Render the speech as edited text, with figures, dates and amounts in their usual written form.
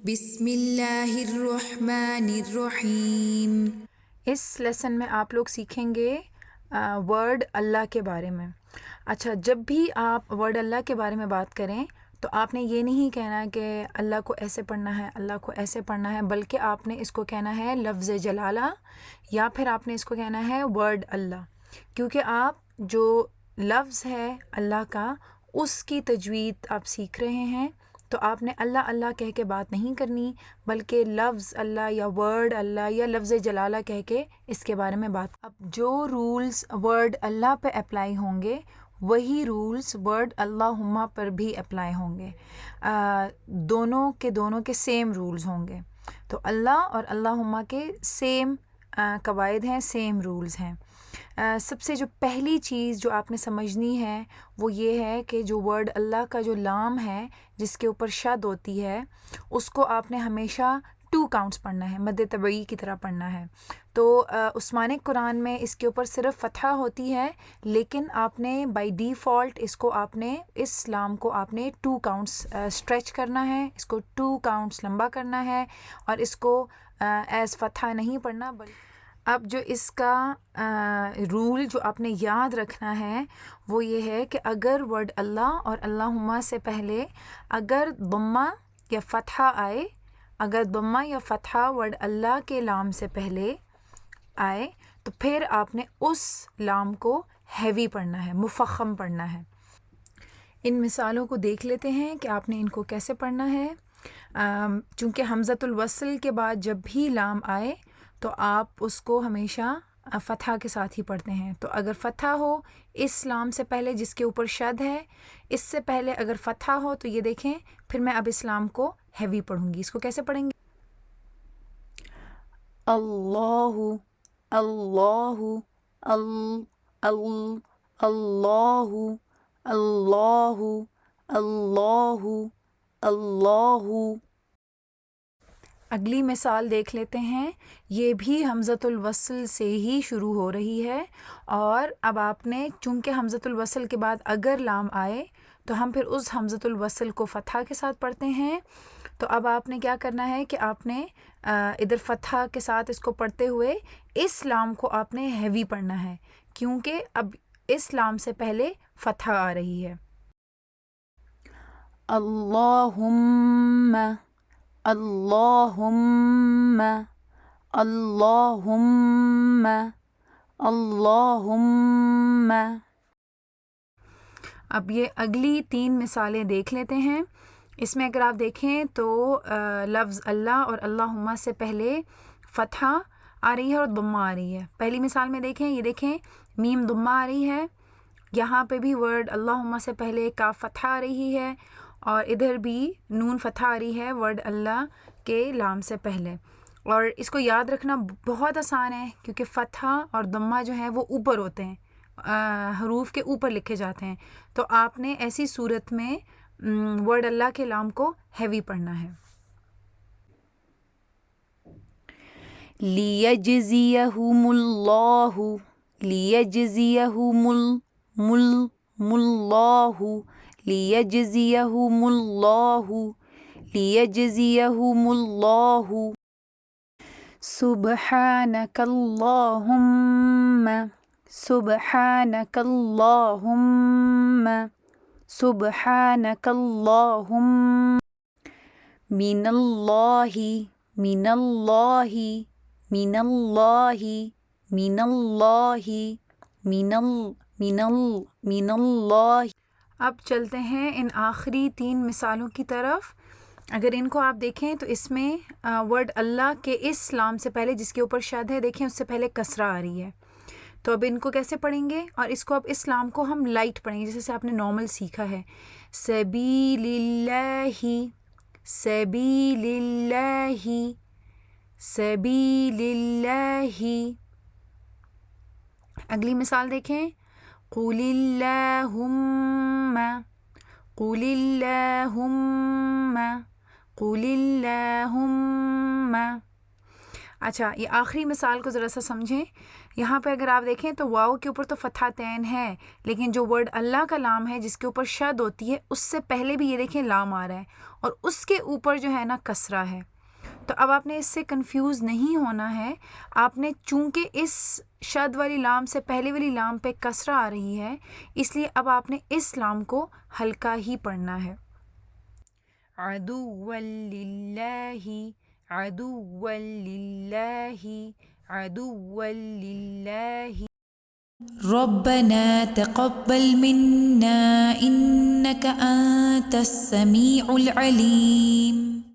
بسم اللہ الرحمن الرحیم۔ اس لیسن میں آپ لوگ سیکھیں گے ورڈ اللہ کے بارے میں۔ اچھا، جب بھی آپ ورڈ اللہ کے بارے میں بات کریں تو آپ نے یہ نہیں کہنا کہ اللہ کو ایسے پڑھنا ہے، اللہ کو ایسے پڑھنا ہے، بلکہ آپ نے اس کو کہنا ہے لفظ جلالہ، یا پھر آپ نے اس کو کہنا ہے ورڈ اللہ، کیونکہ آپ جو لفظ ہے اللہ کا اس کی تجوید آپ سیکھ رہے ہیں، تو آپ نے اللہ اللہ کہہ کے بات نہیں کرنی، بلکہ لفظ اللہ یا ورڈ اللہ یا لفظ جلالہ کہہ کے اس کے بارے میں بات۔ اب جو رولز ورڈ اللہ پہ اپلائی ہوں گے وہی رولز ورڈ اللہم پر بھی اپلائی ہوں گے، دونوں کے سیم رولز ہوں گے۔ تو اللہ اور اللہم کے سیم قواعد ہیں، سیم رولز ہیں۔ سب سے جو پہلی چیز جو آپ نے سمجھنی ہے وہ یہ ہے کہ جو ورڈ اللہ کا جو لام ہے جس کے اوپر شد ہوتی ہے اس کو آپ نے ہمیشہ 2 کاؤنٹس پڑھنا ہے، مد طبعی کی طرح پڑھنا ہے۔ تو عثمانک قرآن میں اس کے اوپر صرف فتحہ ہوتی ہے، لیکن آپ نے بائی ڈیفالٹ اس کو آپ نے اس لام کو آپ نے 2 کاؤنٹس اسٹریچ کرنا ہے، اس کو 2 کاؤنٹس لمبا کرنا ہے، اور اس کو ایز فتحہ نہیں پڑھنا۔ اب جو اس کا رول جو آپ نے یاد رکھنا ہے وہ یہ ہے کہ اگر ورڈ اللہ اور اللہم سے پہلے اگر ضمہ یا فتحہ آئے، اگر ضمہ یا فتحہ ورڈ اللہ کے لام سے پہلے آئے تو پھر آپ نے اس لام کو ہیوی پڑھنا ہے، مفخم پڑھنا ہے۔ ان مثالوں کو دیکھ لیتے ہیں کہ آپ نے ان کو کیسے پڑھنا ہے۔ چونکہ حمزۃ الوصل کے بعد جب بھی لام آئے تو آپ اس کو ہمیشہ فتحہ کے ساتھ ہی پڑھتے ہیں۔ تو اگر فتحہ ہو اس لام سے پہلے جس کے اوپر شد ہے، اس سے پہلے اگر فتحہ ہو تو یہ دیکھیں پھر میں اب اس لام کو ہیوی پڑھوں گی۔ اس کو کیسے پڑھیں گے؟ اللہ، اللہ، اللہ، اللہ، اللہ، اللہ۔ اگلی مثال دیکھ لیتے ہیں، یہ بھی حمزۃ الوصل سے ہی شروع ہو رہی ہے، اور اب آپ نے چونکہ حمزۃ الوصل کے بعد اگر لام آئے تو ہم پھر اس حمزۃ الوصل کو فتحہ کے ساتھ پڑھتے ہیں۔ تو اب آپ نے کیا کرنا ہے کہ آپ نے ادھر فتحہ کے ساتھ اس کو پڑھتے ہوئے اس لام کو آپ نے ہیوی پڑھنا ہے، کیونکہ اب اس لام سے پہلے فتحہ آ رہی ہے۔ اللہم، اللہم، اللہم، اللہم۔ اب یہ اگلی 3 مثالیں دیکھ لیتے ہیں۔ اس میں اگر آپ دیکھیں تو لفظ اللہ اور اللہم سے پہلے فتحہ آ رہی ہے اور ضمہ آ رہی ہے۔ پہلی مثال میں دیکھیں، یہ دیکھیں میم ضمہ آ رہی ہے، یہاں پہ بھی ورڈ اللہم سے پہلے کاف فتحہ آ رہی ہے، اور ادھر بھی نون فتحہ آ رہی ہے ورڈ اللہ کے لام سے پہلے۔ اور اس کو یاد رکھنا بہت آسان ہے، کیونکہ فتحہ اور ضمہ جو ہیں وہ اوپر ہوتے ہیں، حروف کے اوپر لکھے جاتے ہیں، تو آپ نے ایسی صورت میں ورڈ اللہ کے لام کو ہیوی پڑھنا ہے۔ لیجزیہم اللہ، لیجزیہم اللہ، لیجزیہم اللہ، لیجزیہم اللہ۔ سبحانک اللہم، سبحانک اللہم، سبحانک اللہم۔ من اللہ، من اللہ، من اللہ، من اللہ، من اللہ۔ اب چلتے ہیں ان آخری 3 مثالوں کی طرف۔ اگر ان کو آپ دیکھیں تو اس میں ورڈ اللہ کے اس لام سے پہلے جس کے اوپر شد ہے، دیکھیں اس سے پہلے کسرہ آ رہی ہے، تو اب ان کو کیسے پڑھیں گے؟ اور اس کو اب اس لام کو ہم لائٹ پڑھیں گے جیسے آپ نے نارمل سیکھا ہے۔ سبیل اللہ، سبیل اللہ، سبیل اللہ۔ اگلی مثال دیکھیں، قل اللہم، قل اللہم، قل اللہم۔ اچھا یہ آخری مثال کو ذرا سا سمجھیں. یہاں پہ اگر آپ دیکھیں تو واو کے اوپر تو فتحتین ہے، لیکن جو ورڈ اللہ کا لام ہے جس کے اوپر شد ہوتی ہے اس سے پہلے بھی یہ دیکھیں لام آ رہا ہے اور اس کے اوپر جو ہے نا کسرہ ہے. تو اب آپ نے اس سے کنفیوز نہیں ہونا ہے. آپ نے چونکہ اس شد والی لام سے پہلے والی لام پہ کسرہ آ رہی ہے اس لیے اب آپ نے اس لام کو ہلکا ہی پڑھنا ہے. عدو للہ، عدو للہ، عدو للہ. ربنا تقبل منا إنك أنت السميع العليم